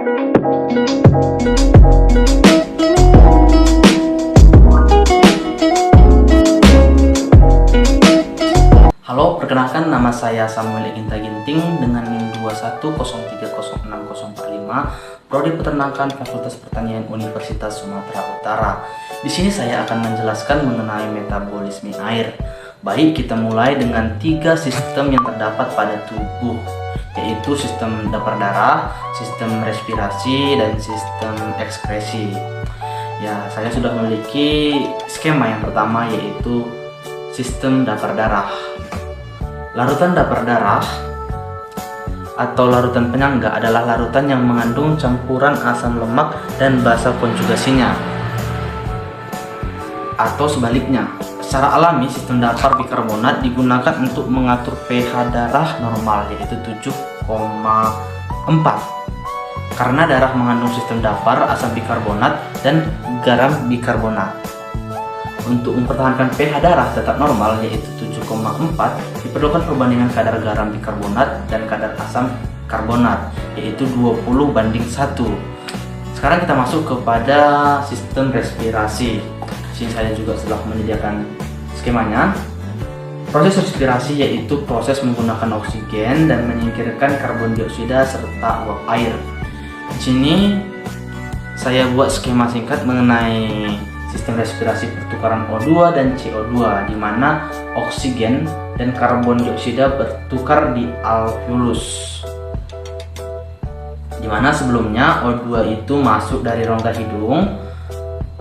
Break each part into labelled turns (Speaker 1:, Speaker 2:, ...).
Speaker 1: Halo, perkenalkan nama saya Samuel Eginta Ginting dengan NIM 210306045, Prodi Peternakan Fakultas Pertanian Universitas Sumatera Utara. Di sini saya akan menjelaskan mengenai metabolisme air. Baik, kita mulai dengan 3 sistem yang terdapat pada tubuh, yaitu sistem dapur darah, sistem respirasi, dan sistem ekskresi. Ya, saya sudah memiliki skema yang pertama, yaitu sistem dapur darah. Larutan dapur darah atau larutan penyangga adalah larutan yang mengandung campuran asam lemak dan basa konjugasinya. Atau sebaliknya, secara alami sistem dapur bikarbonat digunakan untuk mengatur pH darah normal, yaitu 7,4. Karena darah mengandung sistem dapur, asam bikarbonat, dan garam bikarbonat. Untuk mempertahankan pH darah tetap normal, yaitu 7,4, diperlukan perbandingan kadar garam bikarbonat dan kadar asam karbonat, yaitu 20:1. Sekarang kita masuk kepada sistem respirasi. Di sini saya juga sudah menyediakan skemanya. Proses respirasi yaitu proses menggunakan oksigen dan menyingkirkan karbon dioksida serta uap air. Di sini saya buat skema singkat mengenai sistem respirasi pertukaran O2 dan CO2, di mana oksigen dan karbon dioksida bertukar di alveolus. Di mana sebelumnya O2 itu masuk dari rongga hidung,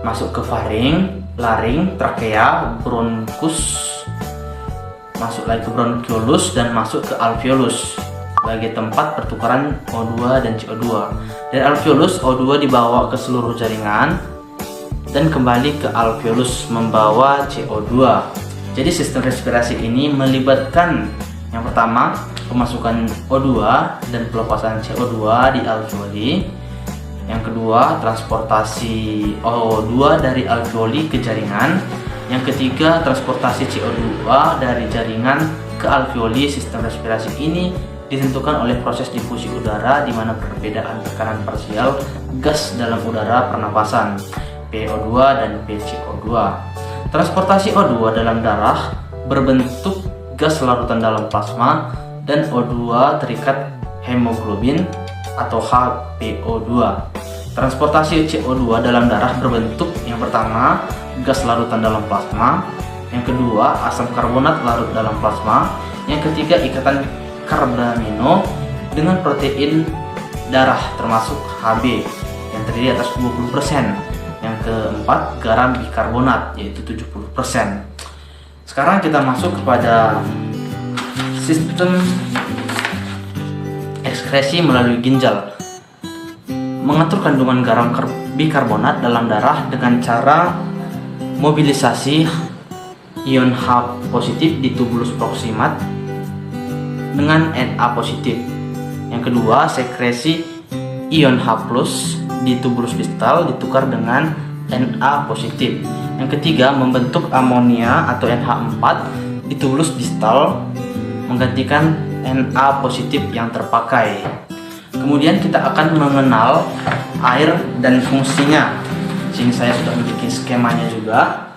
Speaker 1: masuk ke faring, laring, trakea, bronkus, masuk lagi ke bronkiolus, dan masuk ke alveolus sebagai tempat pertukaran O2 dan CO2. Dari alveolus, O2 dibawa ke seluruh jaringan dan kembali ke alveolus membawa CO2. Jadi sistem respirasi ini melibatkan yang pertama pemasukan O2 dan pelepasan CO2 di alveoli. Yang kedua, transportasi O2 dari alveoli ke jaringan. Yang ketiga, transportasi CO2 dari jaringan ke alveoli. Sistem respirasi ini ditentukan oleh proses difusi udara, di mana perbedaan tekanan parsial gas dalam udara pernapasan, PO2 dan PCO2. Transportasi O2 dalam darah berbentuk gas larutan dalam plasma, dan O2 terikat hemoglobin atau HPO2. Transportasi CO2 dalam darah berbentuk yang pertama gas larutan dalam plasma, yang kedua asam karbonat larut dalam plasma, yang ketiga ikatan karbamino dengan protein darah termasuk Hb yang terdiri atas 20%. Yang keempat, garam bikarbonat, yaitu 70%. Sekarang kita masuk kepada sistem ekskresi melalui ginjal. Mengatur kandungan garam bikarbonat dalam darah dengan cara mobilisasi ion H positif di tubulus proximat dengan Na positif. Yang kedua, sekresi ion H plus di tubulus distal ditukar dengan Na positif. Yang ketiga, membentuk amonia atau NH4 di tubulus distal menggantikan Na positif yang terpakai. Kemudian kita akan mengenal air dan fungsinya. Di sini saya sudah memiliki skemanya juga,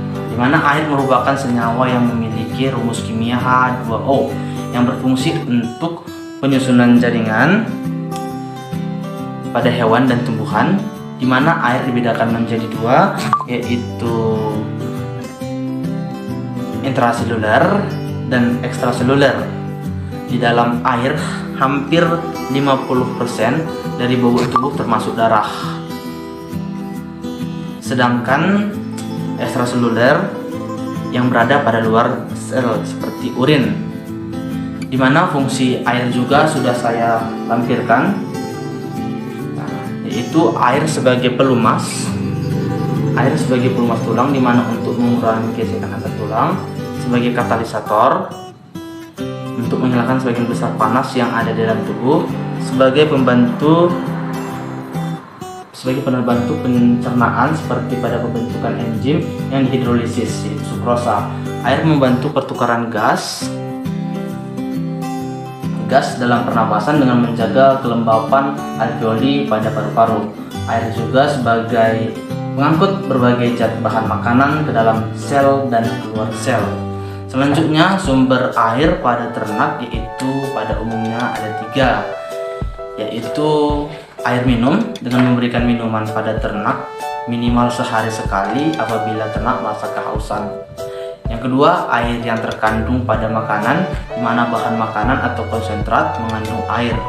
Speaker 1: di mana air merupakan senyawa yang memiliki rumus kimia H2O yang berfungsi untuk penyusunan jaringan pada hewan dan tumbuhan, di mana air dibedakan menjadi 2, yaitu intraseluler dan ekstraseluler. Di dalam air hampir 50% dari bobot tubuh termasuk darah. Sedangkan ekstraseluler yang berada pada luar sel seperti urin, di mana fungsi air juga sudah saya lampirkan, yaitu air sebagai pelumas tulang, di mana untuk mengurangi gesekan antar tulang, sebagai katalisator untuk menghilangkan sebagian besar panas yang ada di dalam tubuh, sebagai pembantu pencernaan seperti pada pembentukan enzim yang dihidrolisis, yaitu sukrosa. Air membantu pertukaran gas gas dalam pernapasan dengan menjaga kelembapan alveoli pada paru-paru. Air juga sebagai pengangkut berbagai zat bahan makanan ke dalam sel dan keluar sel. Selanjutnya, sumber air pada ternak yaitu pada umumnya ada 3, yaitu air minum dengan memberikan minuman pada ternak minimal sehari sekali apabila ternak merasa kehausan. Yang kedua, air yang terkandung pada makanan, di mana bahan makanan atau konsentrat mengandung air.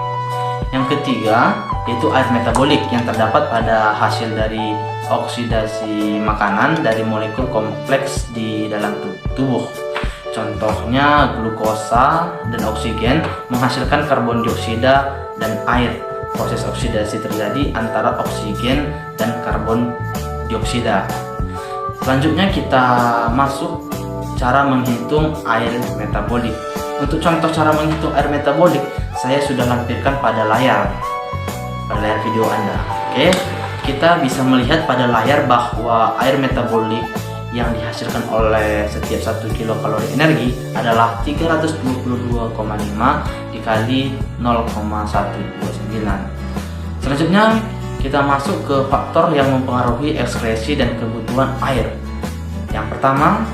Speaker 1: Yang ketiga, yaitu air metabolik yang terdapat pada hasil dari oksidasi makanan dari molekul kompleks di dalam tubuh. Contohnya glukosa dan oksigen menghasilkan karbon dioksida dan air. Proses oksidasi terjadi antara oksigen dan karbon dioksida. Selanjutnya kita masuk cara menghitung air metabolik. Untuk contoh cara menghitung air metabolik, saya sudah lampirkan pada layar video Anda. Oke, kita bisa melihat pada layar bahwa air metabolik yang dihasilkan oleh setiap 1 kilokalori energi adalah 322,5 dikali 0,129. Selanjutnya kita masuk ke faktor yang mempengaruhi ekskresi dan kebutuhan air. Yang pertama,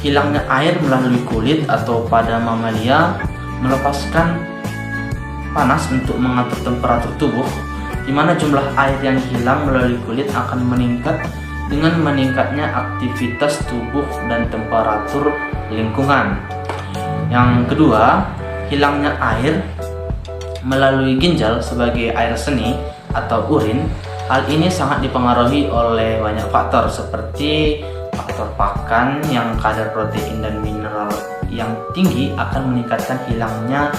Speaker 1: hilangnya air melalui kulit atau pada mamalia melepaskan panas untuk mengatur temperatur tubuh, di mana jumlah air yang hilang melalui kulit akan meningkat dengan meningkatnya aktivitas tubuh dan temperatur lingkungan. Yang kedua, hilangnya air melalui ginjal sebagai air seni atau urin. Hal ini sangat dipengaruhi oleh banyak faktor seperti faktor pakan yang kadar protein dan mineral yang tinggi akan meningkatkan hilangnya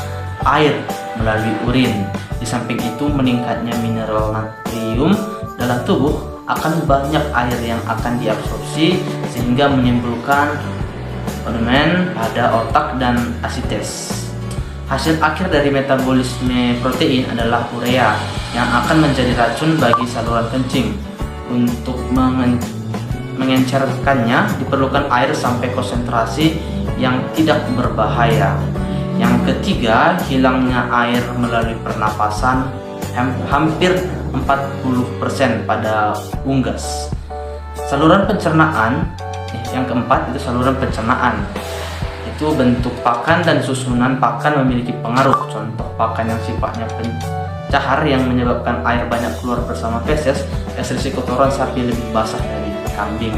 Speaker 1: air melalui urin. Di samping itu, meningkatnya mineral natrium dalam tubuh akan banyak air yang akan diabsorpsi sehingga menimbulkan fenomen pada otak dan asites. Hasil akhir dari metabolisme protein adalah urea yang akan menjadi racun bagi saluran kencing. Untuk mengencerkannya diperlukan air sampai konsentrasi yang tidak berbahaya. Yang ketiga, hilangnya air melalui pernapasan hampir 40% pada unggas. Saluran pencernaan, yang keempat itu saluran pencernaan. Itu bentuk pakan dan susunan pakan memiliki pengaruh. Contoh pakan yang sifatnya pencahar yang menyebabkan air banyak keluar bersama feses, ekskresi kotoran sapi lebih basah dari kambing.